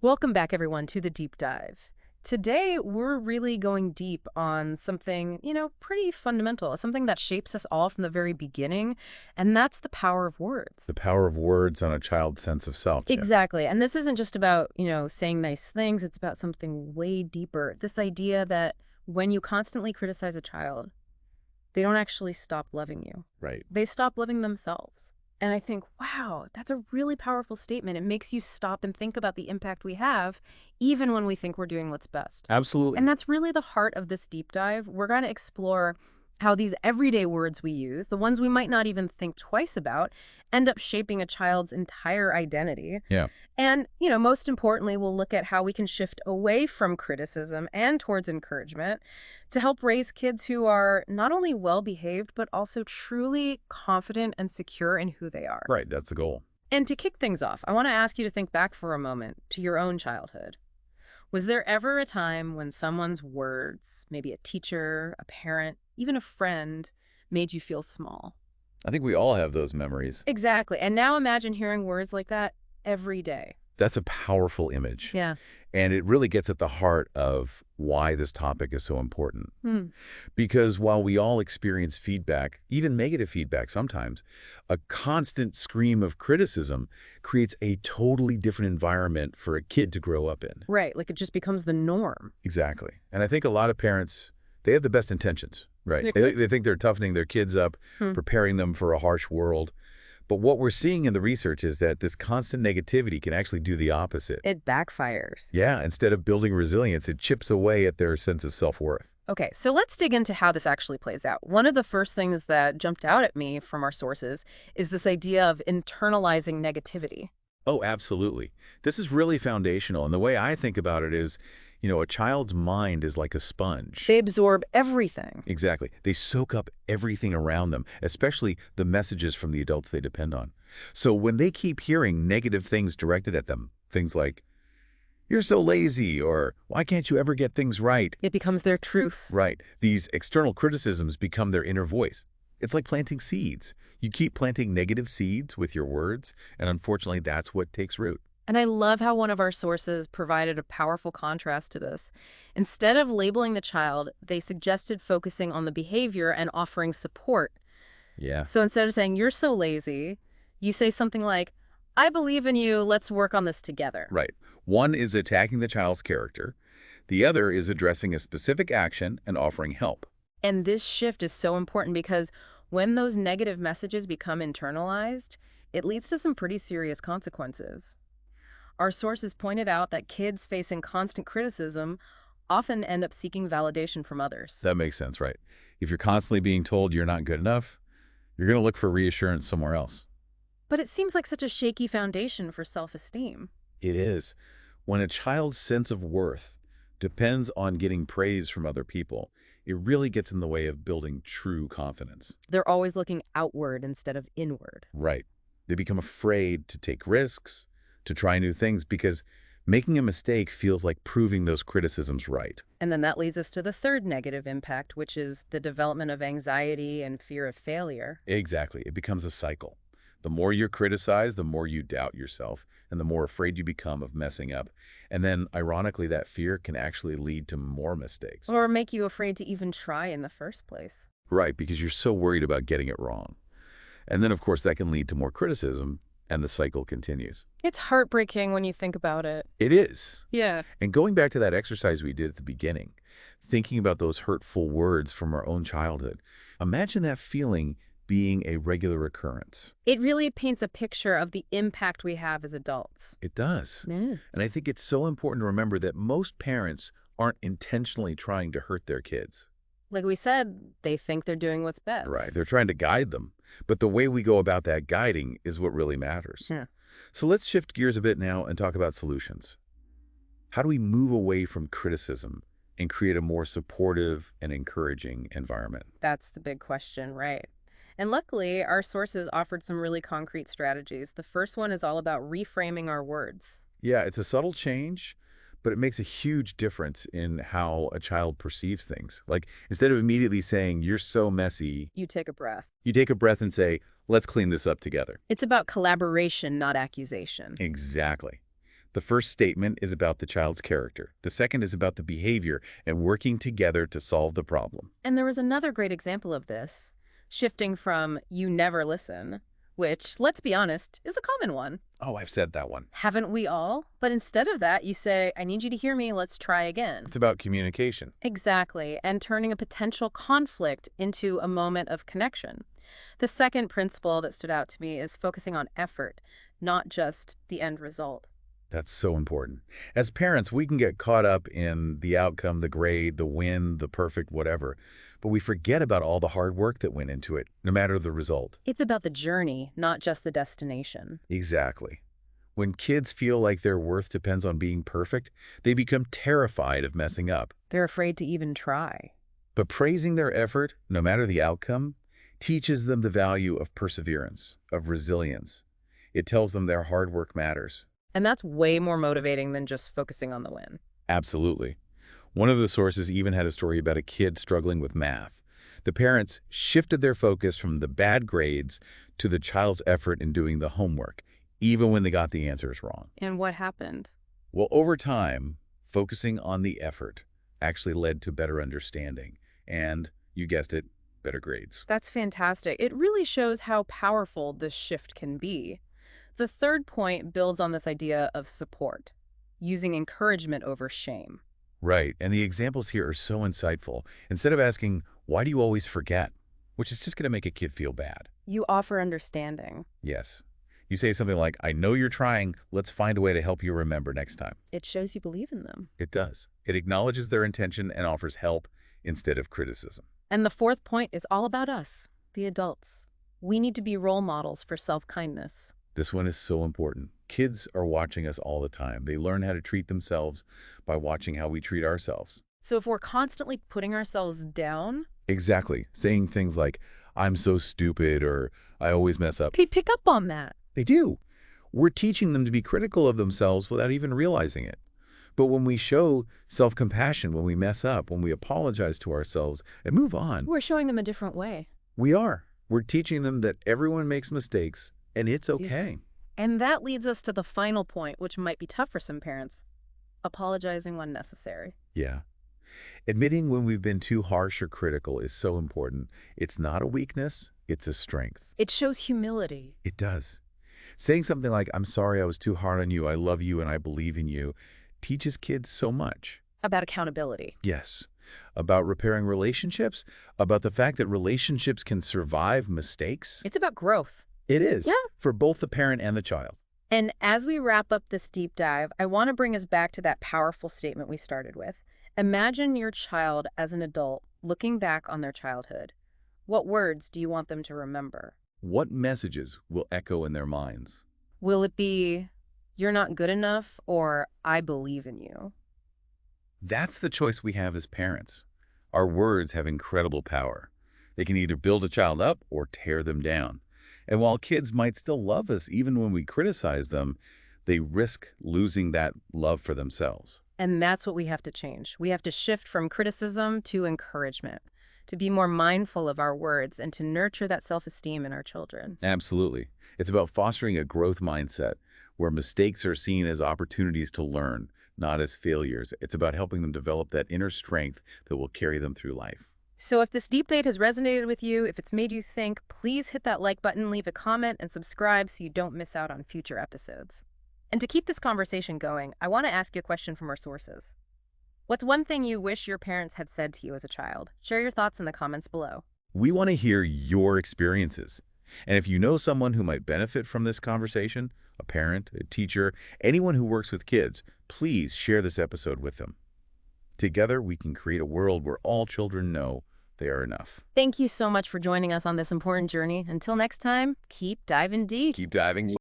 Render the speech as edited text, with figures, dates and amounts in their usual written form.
Welcome back, everyone, to the deep dive. Today, we're really going deep on something, pretty fundamental, something that shapes us all from the very beginning, and that's the power of words. The power of words on a child's sense of self. Yeah. Exactly. And this isn't just about, saying nice things, it's about something way deeper. This idea that when you constantly criticize a child, they don't actually stop loving you. Right. They stop loving themselves. And I think, wow, that's a really powerful statement. It makes you stop and think about the impact we have, even when we think we're doing what's best. Absolutely. And that's really the heart of this deep dive. We're going to explore how these everyday words we use, the ones we might not even think twice about, end up shaping a child's entire identity. Yeah. And, most importantly, we'll look at how we can shift away from criticism and towards encouragement to help raise kids who are not only well-behaved, but also truly confident and secure in who they are. Right. That's the goal. And to kick things off, I want to ask you to think back for a moment to your own childhood. Was there ever a time when someone's words, maybe a teacher, a parent, even a friend, made you feel small? I think we all have those memories. Exactly. And now imagine hearing words like that every day. That's a powerful image. Yeah. And it really gets at the heart of why this topic is so important. Because while we all experience feedback, even negative feedback sometimes, a constant stream of criticism creates a totally different environment for a kid to grow up in. Right. Like it just becomes the norm. Exactly. And I think a lot of parents, they have the best intentions, right? Yeah. They think they're toughening their kids up, preparing them for a harsh world. But what we're seeing in the research is that this constant negativity can actually do the opposite. It backfires. Yeah, instead of building resilience, it chips away at their sense of self-worth. Okay, so let's dig into how this actually plays out. One of the first things that jumped out at me from our sources is this idea of internalizing negativity. Oh, absolutely. This is really foundational. And the way I think about it is, a child's mind is like a sponge. They absorb everything. Exactly. They soak up everything around them, especially the messages from the adults they depend on. So when they keep hearing negative things directed at them, things like, "You're so lazy," or "Why can't you ever get things right?" It becomes their truth. Right. These external criticisms become their inner voice. It's like planting seeds. You keep planting negative seeds with your words, and unfortunately, that's what takes root. And I love how one of our sources provided a powerful contrast to this. Instead of labeling the child, they suggested focusing on the behavior and offering support. Yeah. So instead of saying, "You're so lazy," you say something like, "I believe in you, let's work on this together." Right. One is attacking the child's character. The other is addressing a specific action and offering help. And this shift is so important because when those negative messages become internalized, it leads to some pretty serious consequences. Our sources pointed out that kids facing constant criticism often end up seeking validation from others. That makes sense, right? If you're constantly being told you're not good enough, you're going to look for reassurance somewhere else. But it seems like such a shaky foundation for self-esteem. It is. When a child's sense of worth depends on getting praise from other people, it really gets in the way of building true confidence. They're always looking outward instead of inward. Right. They become afraid to take risks, to try new things, because making a mistake feels like proving those criticisms right. And then that leads us to the third negative impact, which is the development of anxiety and fear of failure. Exactly. It becomes a cycle. The more you're criticized, the more you doubt yourself, and the more afraid you become of messing up. And then, ironically, that fear can actually lead to more mistakes. Or make you afraid to even try in the first place. Right, because you're so worried about getting it wrong. And then, of course, that can lead to more criticism, and the cycle continues. It's heartbreaking when you think about it. It is. Yeah. And going back to that exercise we did at the beginning, thinking about those hurtful words from our own childhood, imagine that feeling being a regular occurrence. It really paints a picture of the impact we have as adults. It does. Yeah. And I think it's so important to remember that most parents aren't intentionally trying to hurt their kids. Like we said, they think they're doing what's best. Right. They're trying to guide them. But the way we go about that guiding is what really matters. Yeah. So let's shift gears a bit now and talk about solutions. How do we move away from criticism and create a more supportive and encouraging environment? That's the big question, right? And luckily, our sources offered some really concrete strategies. The first one is all about reframing our words. Yeah, it's a subtle change, but it makes a huge difference in how a child perceives things. Like, instead of immediately saying, "You're so messy," You take a breath. you take a breath and say, "Let's clean this up together." It's about collaboration, not accusation. Exactly. The first statement is about the child's character. The second is about the behavior and working together to solve the problem. And there was another great example of this, shifting from "you never listen," which, let's be honest, is a common one. Oh, I've said that one. Haven't we all? But instead of that, you say, "I need you to hear me, let's try again." It's about communication. Exactly, and turning a potential conflict into a moment of connection. The second principle that stood out to me is focusing on effort, not just the end result. That's so important. As parents, we can get caught up in the outcome, the grade, the win, the perfect whatever, but we forget about all the hard work that went into it, no matter the result. It's about the journey, not just the destination. Exactly. When kids feel like their worth depends on being perfect, they become terrified of messing up. They're afraid to even try. But praising their effort, no matter the outcome, teaches them the value of perseverance, of resilience. It tells them their hard work matters. And that's way more motivating than just focusing on the win. Absolutely. One of the sources even had a story about a kid struggling with math. The parents shifted their focus from the bad grades to the child's effort in doing the homework, even when they got the answers wrong. And what happened? Well, over time, focusing on the effort actually led to better understanding and, you guessed it, better grades. That's fantastic. It really shows how powerful this shift can be. The third point builds on this idea of support, using encouragement over shame. Right, and the examples here are so insightful. Instead of asking, why do you always forget? Which is just going to make a kid feel bad. You offer understanding. Yes. You say something like, I know you're trying, let's find a way to help you remember next time. It shows you believe in them. It does. It acknowledges their intention and offers help instead of criticism. And the fourth point is all about us, the adults. We need to be role models for self-kindness. This one is so important. Kids are watching us all the time. They learn how to treat themselves by watching how we treat ourselves. So if we're constantly putting ourselves down, Exactly. Saying things like, I'm so stupid, or I always mess up. they pick up on that. They do. We're teaching them to be critical of themselves without even realizing it. But when we show self-compassion, when we mess up, when we apologize to ourselves and move on, We're showing them a different way. we are. We're teaching them that everyone makes mistakes and it's okay. And that leads us to the final point, which might be tough for some parents. Apologizing when necessary. Yeah. Admitting when we've been too harsh or critical is so important. It's not a weakness, it's a strength. It shows humility. It does. Saying something like, I'm sorry I was too hard on you, I love you and I believe in you, teaches kids so much. About accountability. Yes. About repairing relationships, about the fact that relationships can survive mistakes. It's about growth. It is. Yeah. For both the parent and the child. And as we wrap up this deep dive, I want to bring us back to that powerful statement we started with. Imagine your child as an adult looking back on their childhood. What words do you want them to remember? What messages will echo in their minds? Will it be, "You're not good enough," or "I believe in you"? That's the choice we have as parents. Our words have incredible power. They can either build a child up or tear them down. And while kids might still love us even when we criticize them, they risk losing that love for themselves. And that's what we have to change. We have to shift from criticism to encouragement, to be more mindful of our words and to nurture that self-esteem in our children. Absolutely. It's about fostering a growth mindset where mistakes are seen as opportunities to learn, not as failures. It's about helping them develop that inner strength that will carry them through life. So if this deep dive has resonated with you, if it's made you think, please hit that like button, leave a comment, and subscribe so you don't miss out on future episodes. And to keep this conversation going, I want to ask you a question from our sources. What's one thing you wish your parents had said to you as a child? Share your thoughts in the comments below. We want to hear your experiences. And if you know someone who might benefit from this conversation, a parent, a teacher, anyone who works with kids, please share this episode with them. Together, we can create a world where all children know they are enough. Thank you so much for joining us on this important journey. Until next time, keep diving deep. Keep diving.